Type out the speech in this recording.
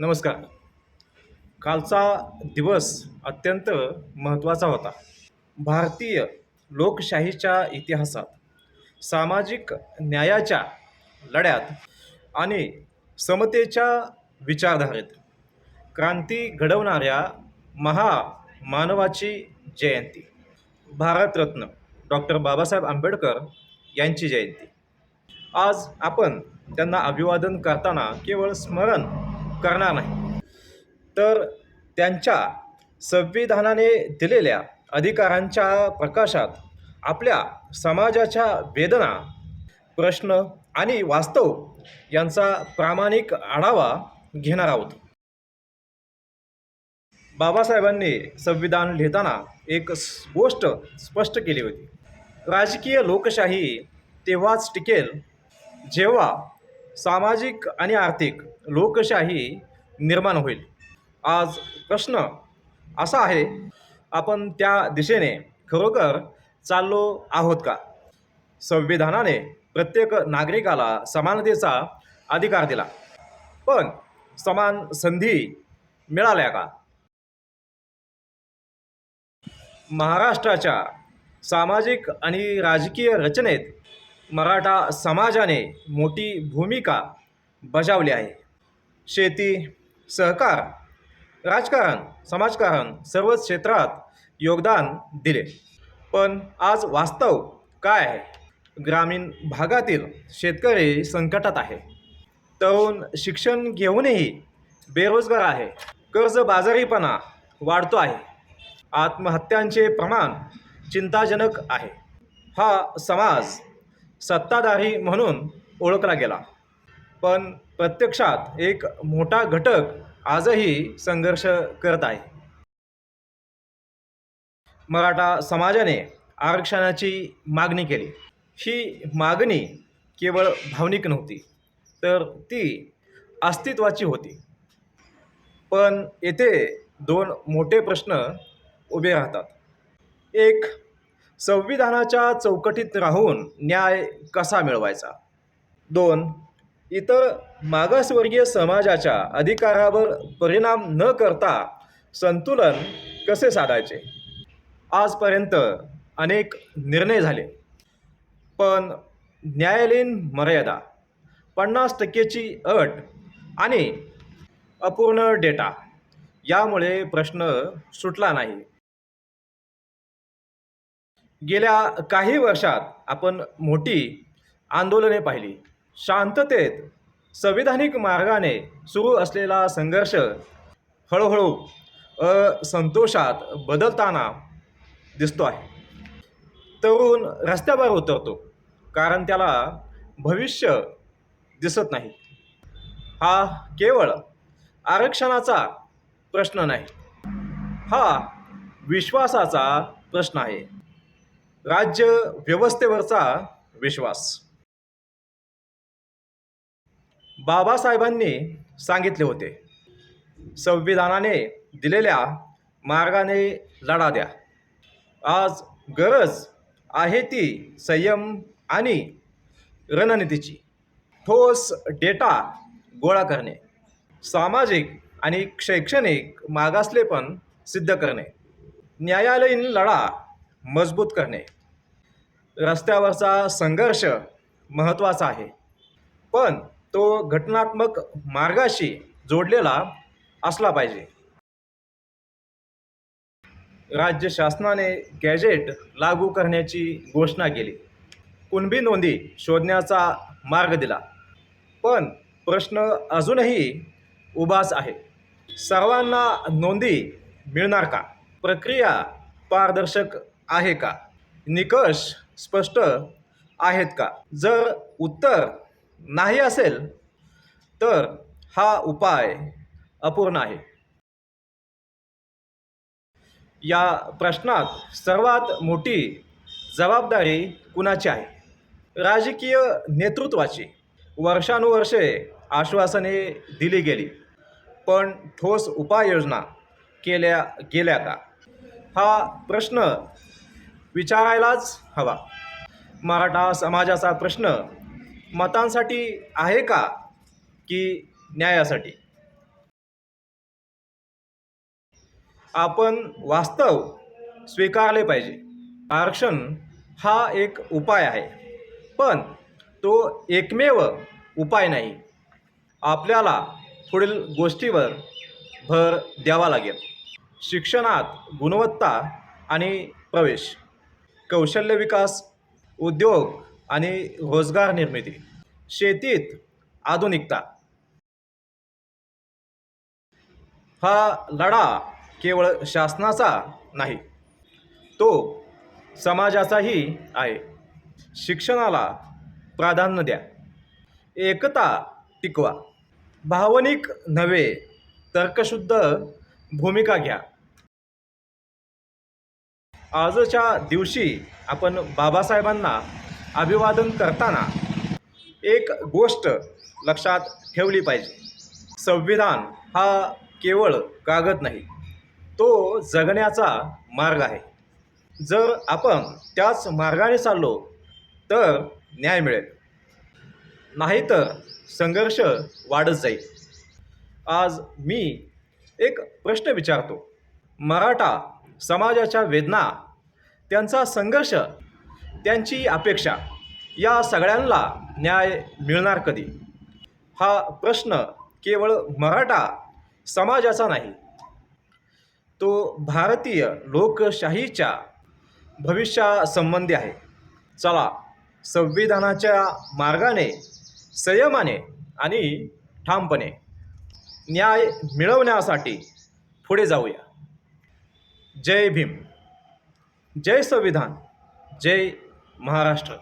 नमस्कार. कालचा दिवस अत्यंत महत्त्वाचा होता. भारतीय लोकशाहीच्या इतिहासात सामाजिक न्यायाच्या लढ्यात आणि समतेच्या विचारधारेत क्रांती घडवणाऱ्या महामानवाची जयंती, भारतरत्न डॉक्टर बाबासाहेब आंबेडकर यांची जयंती. आज आपण त्यांना अभिवादन करताना केवळ स्मरण करणार नाही, तर त्यांच्या संविधानाने दिलेल्या अधिकारांच्या प्रकाशात आपल्या समाजाच्या वेदना, प्रश्न आणि वास्तव यांचा प्रामाणिक आढावा घेणार आहोत. बाबासाहेबांनी संविधान लिहिताना एक गोष्ट स्पष्ट केली होती. राजकीय लोकशाही तेव्हाच टिकेल जेव्हा सामाजिक आणि आर्थिक लोकशाही निर्माण होईल. आज प्रश्न असा आहे, आपण त्या दिशेने खरोखर चाललो आहोत का? संविधानाने प्रत्येक नागरिकाला समानतेचा अधिकार दिला, पण समान संधी मिळाल्या का? महाराष्ट्राच्या सामाजिक आणि राजकीय रचनेत मराठा समाजाने मोठी भूमिका बजावली आहे. शेती, सहकार, राजकारण, समाजकारण सर्वच क्षेत्रात योगदान दिले. पण आज वास्तव काय आहे? ग्रामीण भागातील शेतकरी संकटात आहे. तरुण शिक्षण घेऊनही बेरोजगार आहे. कर्जबाजारीपणा वाढतो आहे. आत्महत्यांचे प्रमाण चिंताजनक आहे. हा समाज सत्ताधारी म्हणून ओळखला गेला, पण प्रत्यक्षात एक मोठा घटक आजही संघर्ष करत आहे. मराठा समाजाने आरक्षणाची मागणी केली. ही मागणी केवळ भावनिक नव्हती, तर ती अस्तित्वाची होती. पण येथे दोन मोठे प्रश्न उभे राहतात. एक, संविधानाच्या चौकटीत राहून न्याय कसा मिळवायचा? दोन, इतर मागासवर्गीय समाजाच्या अधिकारावर परिणाम न करता संतुलन कसे साधायचे? आजपर्यंत अनेक निर्णय झाले, पण न्यायालयीन मर्यादा, 50%ची अट आणि अपूर्ण डेटा यामुळे प्रश्न सुटला नाही. गेल्या काही वर्षात आपण मोठी आंदोलने पाहिली. शांततेत संविधानिक मार्गाने सुरू असलेला संघर्ष हळूहळू असंतोषात बदलताना दिसतो आहे. तरुण रस्त्यावर उतरतो कारण त्याला भविष्य दिसत नाही. हा केवळ आरक्षणाचा प्रश्न नाही, हा विश्वासाचा प्रश्न आहे. राज्य व्यवस्थेवरचा विश्वास. बाबासाहेबांनी सांगितले होते, संविधानाने दिलेल्या मार्गाने लढा द्या. आज गरज आहे ती संयम आणि रणनीतीची. ठोस डेटा गोळा करणे, सामाजिक आणि शैक्षणिक मागासलेपण सिद्ध करणे, न्यायालयीन लढा मजबूत करणे. रस्त्यावरचा संघर्ष महत्त्वाचा आहे, पण तो घटनात्मक मार्गाशी जोडलेला असला पाहिजे. राज्य शासनाने गॅजेट लागू करण्याची घोषणा केली. कुणबी नोंदी शोधण्याचा मार्ग दिला, पण प्रश्न अजूनही उभाच आहे. सर्वांना नोंदी मिळणार का? प्रक्रिया पारदर्शक आहे का? निकष स्पष्ट आहेत का? जर उत्तर नाही असेल तर हा उपाय अपूर्ण आहे. या प्रश्नात सर्वात मोठी जबाबदारी कुणाची आहे? राजकीय नेतृत्वाची. वर्षानुवर्षे आश्वासने दिली गेली, पण ठोस उपाययोजना केल्या गेल्या का? हा प्रश्न विचारायलाच हवा. मराठा समाजाचा प्रश्न मतांसाठी आहे का की न्यायासाठी? आपण वास्तव स्वीकारले पाहिजे. आरक्षण हा एक उपाय आहे, पण तो एकमेव उपाय नाही. आपल्याला पुढील गोष्टीवर भर द्यावा लागेल. शिक्षणात गुणवत्ता आणि प्रवेश, कौशल्य विकास, उद्योग आणि रोजगार निर्मिती, शेतीत आधुनिकता. हा लढा केवळ शासनाचा नाही, तो समाजाचाही आहे. शिक्षणाला प्राधान्य द्या, एकता टिकवा, भावनिक नव्हे तर्कशुद्ध भूमिका घ्या. आजच्या दिवशी आपण बाबासाहेबांना अभिवादन करताना एक गोष्ट लक्षात ठेवली पाहिजे. संविधान हा केवळ कागद नाही, तो जगण्याचा मार्ग आहे. जर आपण त्याच मार्गाने चाललो तर न्याय मिळेल, नाहीतर संघर्ष वाढत जाईल. आज मी एक प्रश्न विचारतो. मराठा समाजाच्या वेदना, त्यांचा संघर्ष, त्यांची अपेक्षा, या सगळ्यांना न्याय मिळणार कधी? हा प्रश्न केवळ मराठा समाजाचा नाही, तो भारतीय लोकशाहीच्या भविष्यासंबंधी आहे. चला, संविधानाच्या मार्गाने संयमाने आणि ठामपणे न्याय मिळवण्यासाठी पुढे जाऊया. जय भीम, जय संविधान, जय महाराष्ट्र.